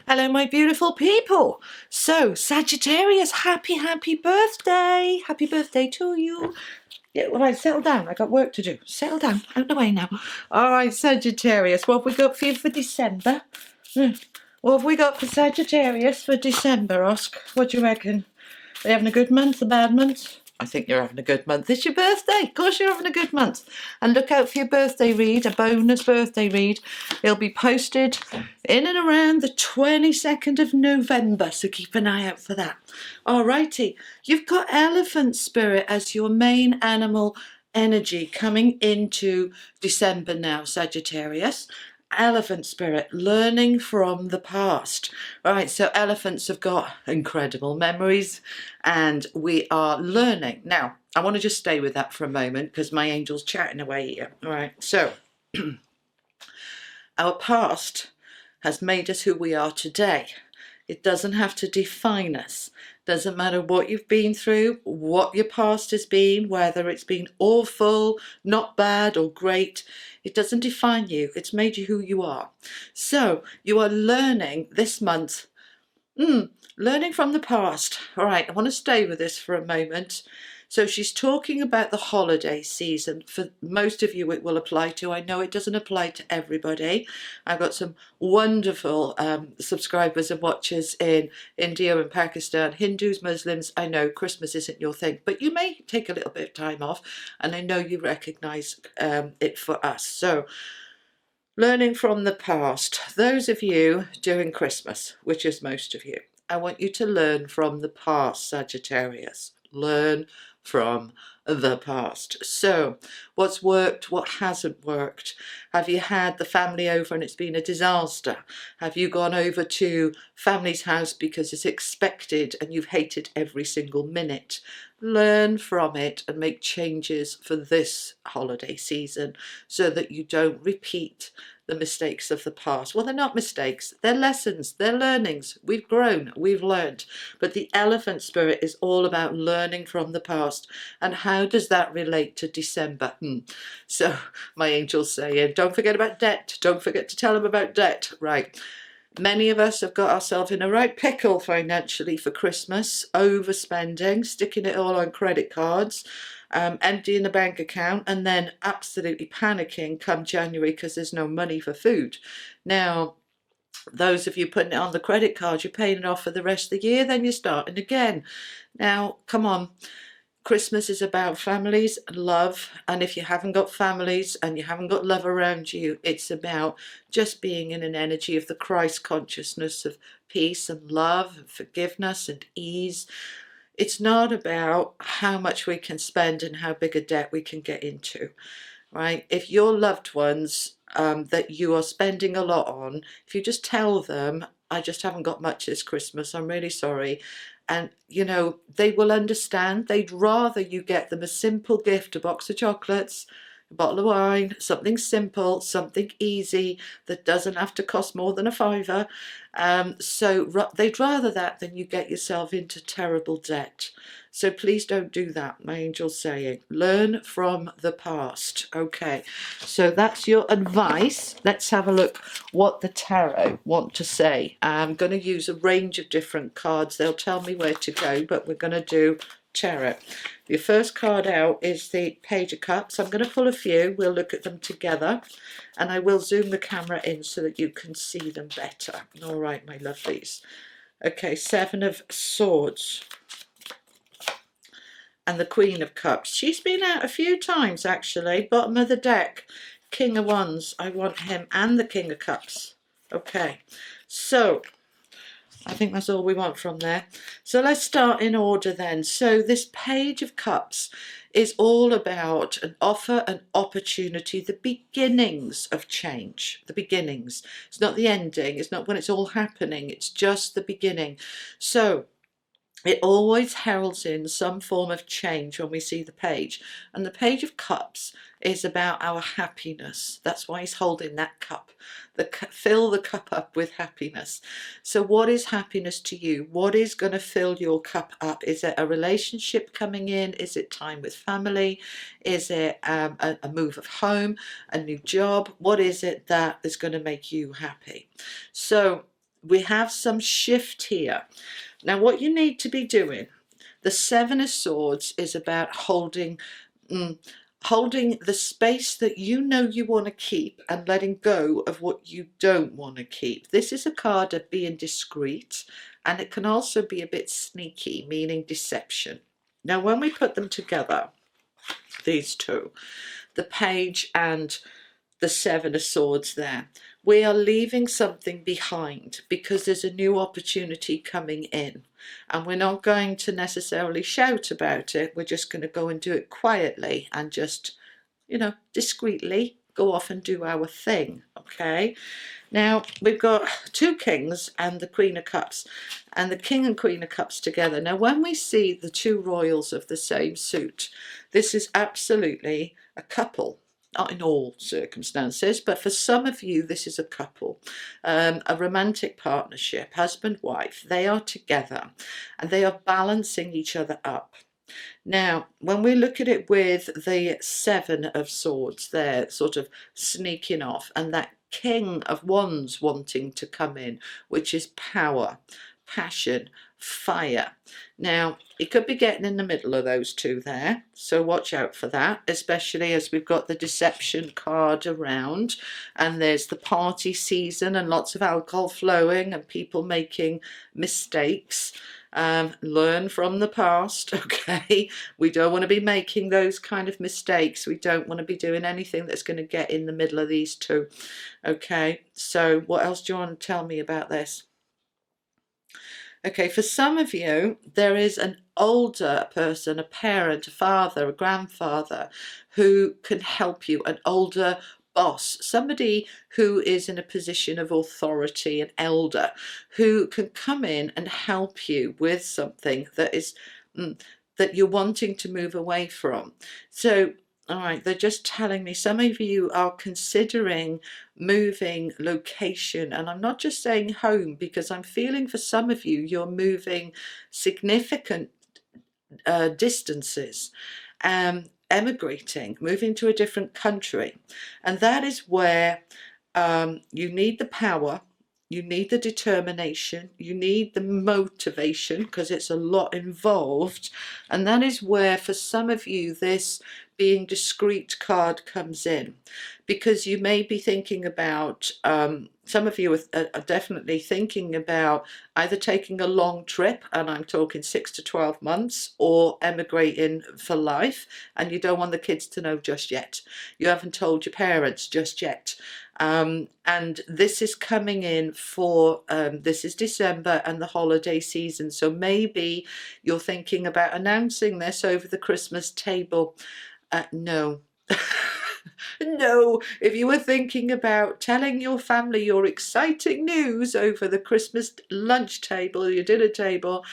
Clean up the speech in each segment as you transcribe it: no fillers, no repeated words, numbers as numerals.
Hello, my beautiful people. So, Sagittarius, happy birthday. Happy birthday to you. Yeah, all right, settle down. I got work to do. Settle down. Out the way now. All right, Sagittarius, what have we got for you for December? What have we got for Sagittarius for December, Oscar? What do you reckon? Are you having a good month, a bad month? I think you're having a good month. It's your birthday. Of course you're having a good month. And look out for your birthday read, a bonus birthday read. It'll be posted in and around the 22nd of November, so keep an eye out for that. Alrighty, you've got elephant spirit as your main animal energy coming into December now, Sagittarius. Elephant spirit, learning from the past. All right, so elephants have got incredible memories and we are learning. Now, I want to just stay with that for a moment because my angel's chatting away here. All right, so our past has made us who we are today. It doesn't have to define us. Doesn't matter what you've been through, what your past has been, whether it's been awful, not bad or great. It doesn't define you. It's made you who you are. So you are learning this month, learning from the past. All right, I want to stay with this for a moment. So she's talking about the holiday season. For most of you it will apply to. I know it doesn't apply to everybody. I've got some wonderful subscribers and watchers in India and Pakistan, Hindus, Muslims. I know Christmas isn't your thing, but you may take a little bit of time off, and I know you recognise it for us. So learning from the past. Those of you doing Christmas, which is most of you, I want you to learn from the past, Sagittarius. Learn from the past. So what's worked, what hasn't worked? Have you had the family over and it's been a disaster? Have you gone over to family's house because it's expected and you've hated every single minute? Learn from it and make changes for this holiday season so that you don't repeat the mistakes of the past. Well, they're not mistakes, they're lessons, they're learnings. We've grown, we've learned. But the elephant spirit is all about learning from the past. And how does that relate to December? So my angel's saying, don't forget about debt. Don't forget to tell them about debt. Right. Many of us have got ourselves in a right pickle financially for Christmas, overspending, sticking it all on credit cards, emptying the bank account, and then absolutely panicking come January because there's no money for food. Now, those of you putting it on the credit card, you're paying it off for the rest of the year, then you're starting again. Now, come on. Christmas is about families and love, and if you haven't got families and you haven't got love around you, it's about just being in an energy of the Christ consciousness of peace and love and forgiveness and ease. It's not about how much we can spend and how big a debt we can get into, right? If your loved ones that you are spending a lot on, if you just tell them, I just haven't got much this Christmas, I'm really sorry. And, you know, they will understand. They'd rather you get them a simple gift, a box of chocolates, a bottle of wine, something simple, something easy that doesn't have to cost more than a fiver. So they'd rather that than you get yourself into terrible debt. So please don't do that, my angel's saying. Learn from the past. Okay, so that's your advice. Let's have a look what the tarot want to say. I'm going to use a range of different cards. They'll tell me where to go, but we're going to do tarot. Your first card out is the Page of Cups. I'm going to pull a few. We'll look at them together, and I will zoom the camera in so that you can see them better. All right, my lovelies. Okay, Seven of Swords. And the Queen of Cups. She's been out a few times, actually. Bottom of the deck. King of Wands. I want him and the King of Cups. Okay, so I think that's all we want from there. So let's start in order then. So this Page of Cups is all about an offer, an opportunity, the beginnings of change. The beginnings. It's not the ending. It's not when it's all happening. It's just the beginning. So it always heralds in some form of change when we see the page. And the Page of Cups is about our happiness. That's why he's holding that cup. Fill the cup up with happiness. So what is happiness to you? What is going to fill your cup up? Is it a relationship coming in? Is it time with family? Is it a move of home? A new job? What is it that is going to make you happy? So we have some shift here. Now what you need to be doing, the Seven of Swords is about holding the space that you know you want to keep and letting go of what you don't want to keep. This is a card of being discreet, and it can also be a bit sneaky, meaning deception. Now when we put them together, these two, the Page and the Seven of Swords there, we are leaving something behind because there's a new opportunity coming in, and we're not going to necessarily shout about it. We're just going to go and do it quietly and just, you know, discreetly go off and do our thing. Okay, now we've got two kings and the Queen of Cups, and the King and Queen of Cups together. Now when we see the two royals of the same suit, this is absolutely a couple. Not in all circumstances, but for some of you this is a couple, a romantic partnership, husband, wife. They are together and they are balancing each other up. Now when we look at it with the Seven of Swords, they're sort of sneaking off, and that King of Wands wanting to come in, which is power, passion, fire. Now it could be getting in the middle of those two there, so watch out for that, especially as we've got the deception card around, and there's the party season and lots of alcohol flowing and people making mistakes. Learn from the past. Okay, we don't want to be making those kind of mistakes. We don't want to be doing anything that's going to get in the middle of these two. Okay, so what else do you want to tell me about this? Okay, for some of you, there is an older person, a parent, a father, a grandfather, who can help you, an older boss, somebody who is in a position of authority, an elder, who can come in and help you with something that is that you're wanting to move away from. So all right, they're just telling me some of you are considering moving location, and I'm not just saying home, because I'm feeling for some of you you're moving significant distances, emigrating, moving to a different country, and that is where you need the power, you need the determination, you need the motivation, because it's a lot involved, and that is where for some of you this being discreet card comes in, because you may be thinking about, some of you are definitely thinking about either taking a long trip, and I'm talking 6 to 12 months, or emigrating for life, and you don't want the kids to know just yet. You haven't told your parents just yet. And this is coming in for, this is December and the holiday season, so maybe you're thinking about announcing this over the Christmas table. No. No, if you were thinking about telling your family your exciting news over the Christmas lunch table, your dinner table,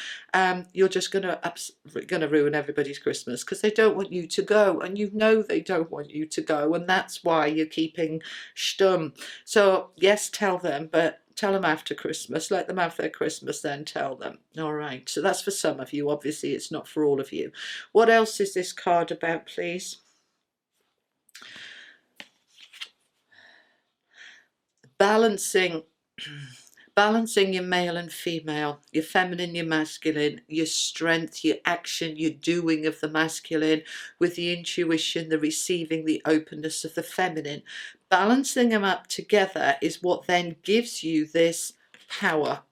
you're just gonna ruin everybody's Christmas, because they don't want you to go, and you know they don't want you to go, and that's why you're keeping stum. So yes, tell them, but tell them after Christmas. Let them have their Christmas, then tell them. All right, so that's for some of you. Obviously it's not for all of you. What else is this card about, please? Balancing your male and female, your feminine, your masculine, your strength, your action, your doing of the masculine, with the intuition, the receiving, the openness of the feminine. Balancing them up together is what then gives you this power.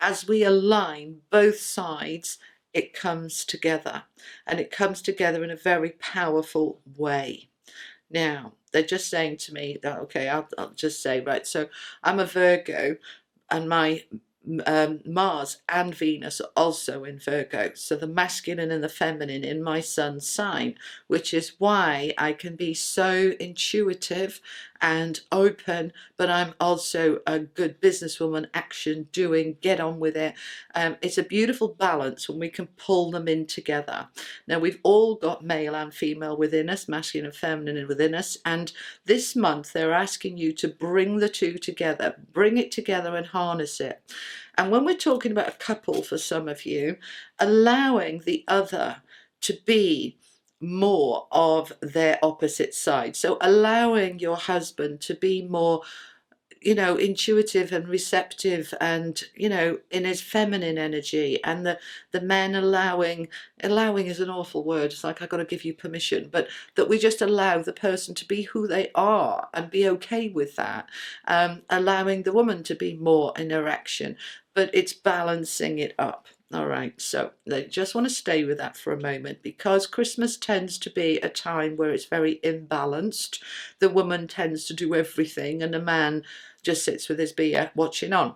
As we align both sides, it comes together, and it comes together in a very powerful way. Now, they're just saying to me that, okay, I'll just say, right, so I'm a Virgo, and my Mars and Venus are also in Virgo, so the masculine and the feminine in my sun's sign, which is why I can be so intuitive and open, but I'm also a good businesswoman, action, doing, get on with it. It's a beautiful balance when we can pull them in together. Now we've all got male and female within us, masculine and feminine within us, and this month they're asking you to bring the two together, bring it together and harness it. And when we're talking about a couple, for some of you, allowing the other to be more of their opposite side. So allowing your husband to be more you know, intuitive and receptive, and, you know, in his feminine energy, and the men allowing is an awful word, it's like I've got to give you permission, but that we just allow the person to be who they are and be okay with that, allowing the woman to be more in erection, but it's balancing it up. All right, so I just want to stay with that for a moment, because Christmas tends to be a time where it's very imbalanced. The woman tends to do everything and the man just sits with his beer watching on.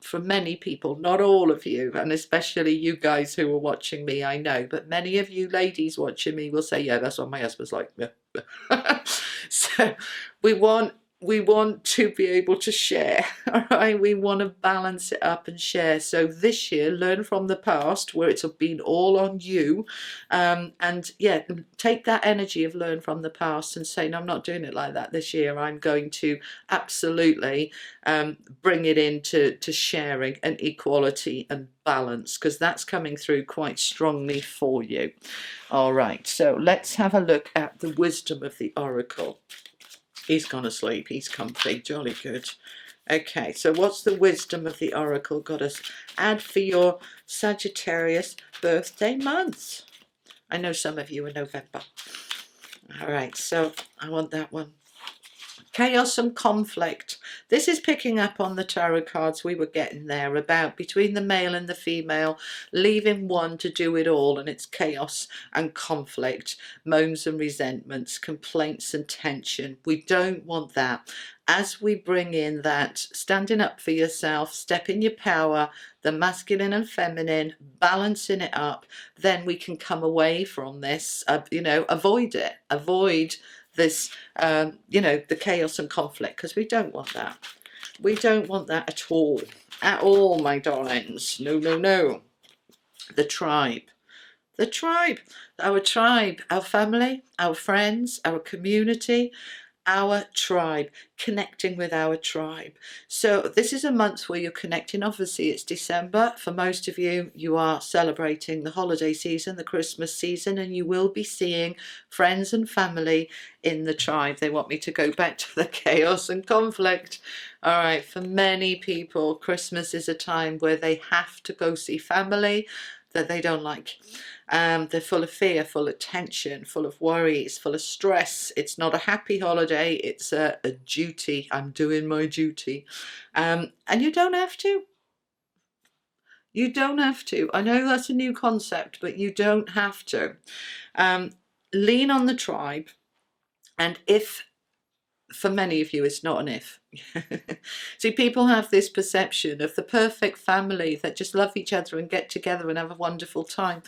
For many people, not all of you, and especially you guys who are watching me, I know, but many of you ladies watching me will say, yeah, that's what my husband's like. So we want to be able to share, all right? We want to balance it up and share. So this year, learn from the past where it's been all on you, and yeah, take that energy of learn from the past and say, no, I'm not doing it like that this year. I'm going to absolutely bring it into sharing and equality and balance, because that's coming through quite strongly for you. All right, so let's have a look at the wisdom of the oracle. He's gone to sleep, he's comfy, jolly good. Okay, so what's the wisdom of the oracle goddess? Add for your Sagittarius birthday month. I know some of you are November. All right, so I want that one. Chaos and conflict. This is picking up on the tarot cards we were getting there about between the male and the female, leaving one to do it all, and it's chaos and conflict, moans and resentments, complaints and tension. We don't want that. As we bring in that standing up for yourself, step in your power, the masculine and feminine, balancing it up, then we can come away from this, you know, avoid it, avoid this, you know, the chaos and conflict, because we don't want that. We don't want that at all, my darlings. No, no, no. The tribe. The tribe, our family, our friends, our community, our tribe, connecting with our tribe. So this is a month where you're connecting. Obviously it's December. For most of you, you are celebrating the holiday season, the Christmas season, and you will be seeing friends and family in the tribe. They want me to go back to the chaos and conflict. All right, for many people, Christmas is a time where they have to go see family that they don't like. They're full of fear, full of tension, full of worries, full of stress. It's not a happy holiday, it's a duty. I'm doing my duty. And you don't have to. You don't have to. I know that's a new concept, but you don't have to. Lean on the tribe, and if, for many of you, it's not an if. See, people have this perception of the perfect family that just love each other and get together and have a wonderful time.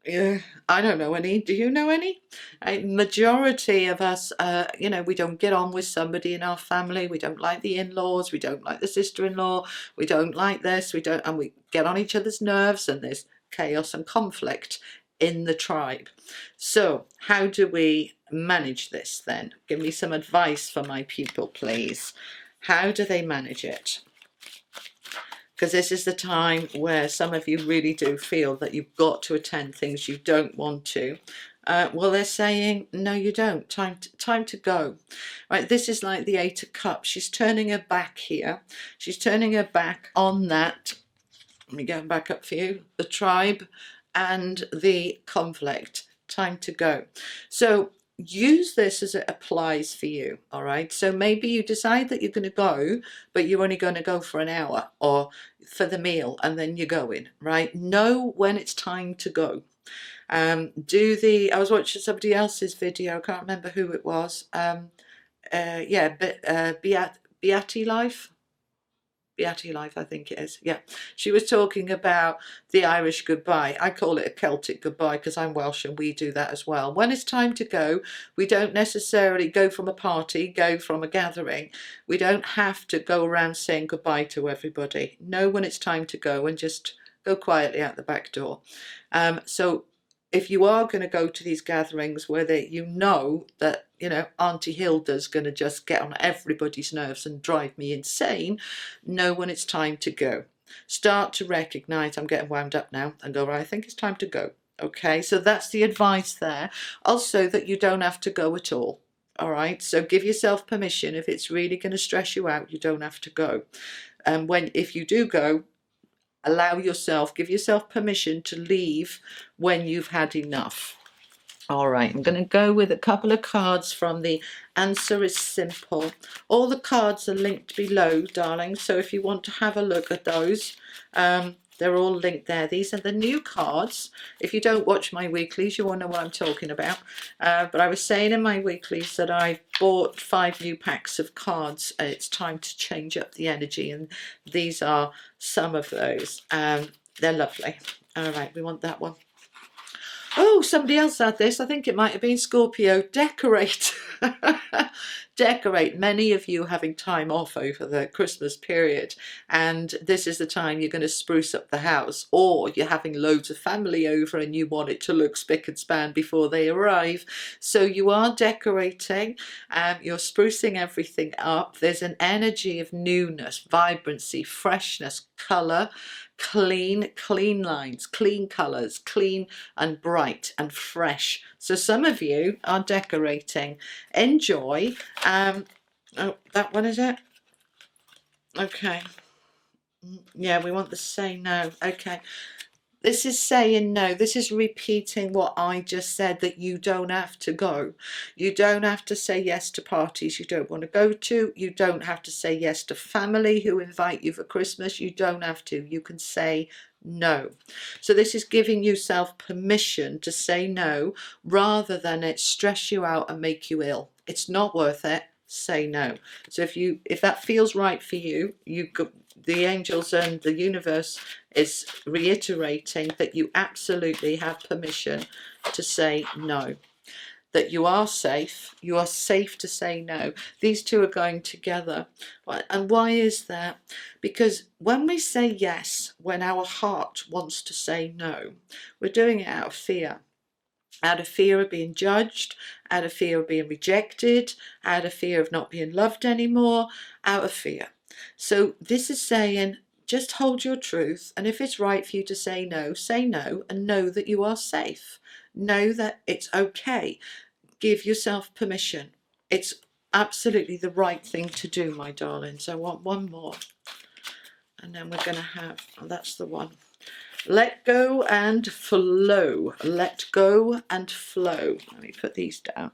Yeah, I don't know any. Do you know any? Majority of us, you know, we don't get on with somebody in our family. We don't like the in-laws. We don't like the sister-in-law. We don't like this. We don't, and we get on each other's nerves, and there's chaos and conflict in the tribe. So how do we manage this then? Give me some advice for my people, please. How do they manage it? Because this is the time where some of you really do feel that you've got to attend things you don't want to. Well, they're saying, no, you don't. Time to go. Right, this is like the Eight of Cups. She's turning her back here. She's turning her back on that. Let me get back up for you. The tribe and the conflict. Time to go. So use this as it applies for you. All right, so maybe you decide that you're going to go, but you're only going to go for an hour or for the meal, and then you're going. Right, know when it's time to go. I was watching somebody else's video, I can't remember who it was. Yeah, Beatty Life, I think it is. Yeah, she was talking about the Irish goodbye. I call it a Celtic goodbye because I'm Welsh and we do that as well. When it's time to go, we don't necessarily go from a party, go from a gathering. We don't have to go around saying goodbye to everybody. Know when it's time to go and just go quietly out the back door. So if you are going to go to these gatherings where you know that, you know, Auntie Hilda's going to just get on everybody's nerves and drive me insane, know when it's time to go. Start to recognise, I'm getting wound up now, and go, right, I think it's time to go. Okay, so that's the advice there. Also, that you don't have to go at all. All right, so give yourself permission. If it's really going to stress you out, you don't have to go. And if you do go, give yourself permission to leave when you've had enough. All right, I'm going to go with a couple of cards from the Answer is Simple. All the cards are linked below, darling, so if you want to have a look at those, they're all linked there. These are the new cards. If you don't watch my weeklies, you won't know what I'm talking about. But I was saying in my weeklies that I bought 5 new packs of cards. It's time to change up the energy, and these are some of those. They're lovely. All right, we want that one. Oh, somebody else had this. I think it might have been Scorpio. Decorate. Decorate. Many of you having time off over the Christmas period, and this is the time you're going to spruce up the house, or you're having loads of family over and you want it to look spick and span before they arrive. So you are decorating, you're sprucing everything up. There's an energy of newness, vibrancy, freshness, colour, clean lines, clean colours, clean and bright and fresh. So some of you are decorating. Enjoy. Oh, that one, is it? Okay. Yeah, we want the say no. Okay. This is saying no. This is repeating what I just said, that you don't have to go. You don't have to say yes to parties you don't want to go to. You don't have to say yes to family who invite you for Christmas. You don't have to. You can say no. So this is giving yourself permission to say no, rather than it stress you out and make you ill. It's not worth it. Say no. So if that feels right for you, the angels and the universe is reiterating that you absolutely have permission to say no, that you are safe to say no. These two are going together. And why is that? Because when we say yes, when our heart wants to say no, we're doing it out of fear. Out of fear of being judged, out of fear of being rejected, out of fear of not being loved anymore, out of fear. So this is saying, just hold your truth, and if it's right for you to say no, and know that you are safe. Know that it's okay. Give yourself permission. It's absolutely the right thing to do, my darlings. I want one more. And then we're going to have, oh, that's the one. Let go and flow. Let go and flow. Let me put these down.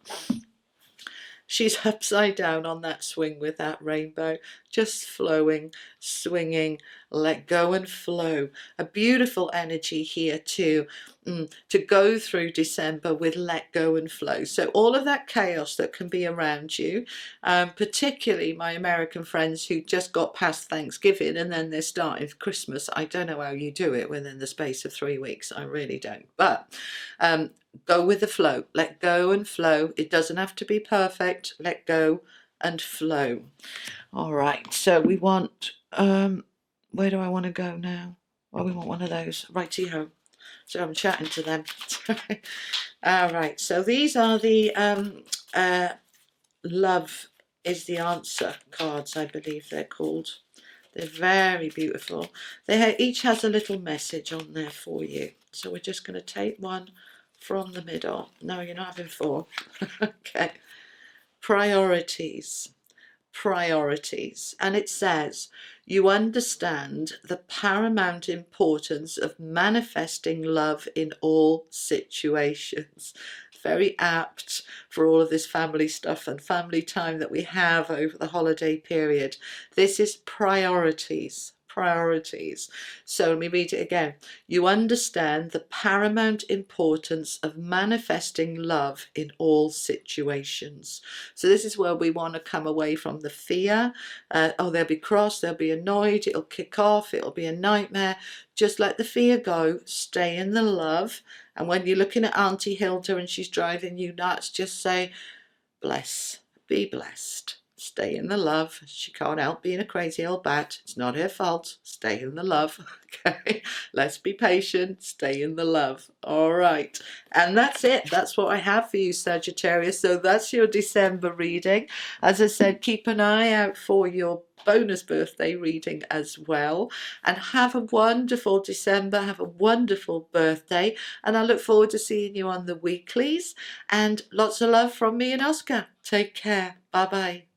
She's upside down on that swing with that rainbow, just flowing, swinging, let go and flow. A beautiful energy here too, to go through December with let go and flow. So all of that chaos that can be around you, particularly my American friends who just got past Thanksgiving and then they're starting Christmas. I don't know how you do it within the space of 3 weeks. I really don't. But go with the flow. Let go and flow. It doesn't have to be perfect. Let go and flow. All right. So we want, where do I want to go now? Well, we want one of those. Righty-ho. So I'm chatting to them. All right. So these are the Love is the Answer cards, I believe they're called. They're very beautiful. They each has a little message on there for you. So we're just going to take one from the middle. No, you're not having 4. Okay. Priorities. Priorities. And it says, you understand the paramount importance of manifesting love in all situations. Very apt for all of this family stuff and family time that we have over the holiday period. This is priorities. Priorities. So let me read it again. You understand the paramount importance of manifesting love in all situations. So this is where we want to come away from the fear. Oh, they'll be cross, they'll be annoyed, it'll kick off, it'll be a nightmare. Just let the fear go, stay in the love. And when you're looking at Auntie Hilda and she's driving you nuts, just say, bless, be blessed. Stay in the love. She can't help being a crazy old bat. It's not her fault. Stay in the love. Okay, let's be patient. Stay in the love. All right, and that's it. That's what I have for you, Sagittarius. So that's your December reading. As I said, keep an eye out for your bonus birthday reading as well, and have a wonderful December. Have a wonderful birthday, and I look forward to seeing you on the weeklies. And lots of love from me and Oscar. Take care. Bye bye.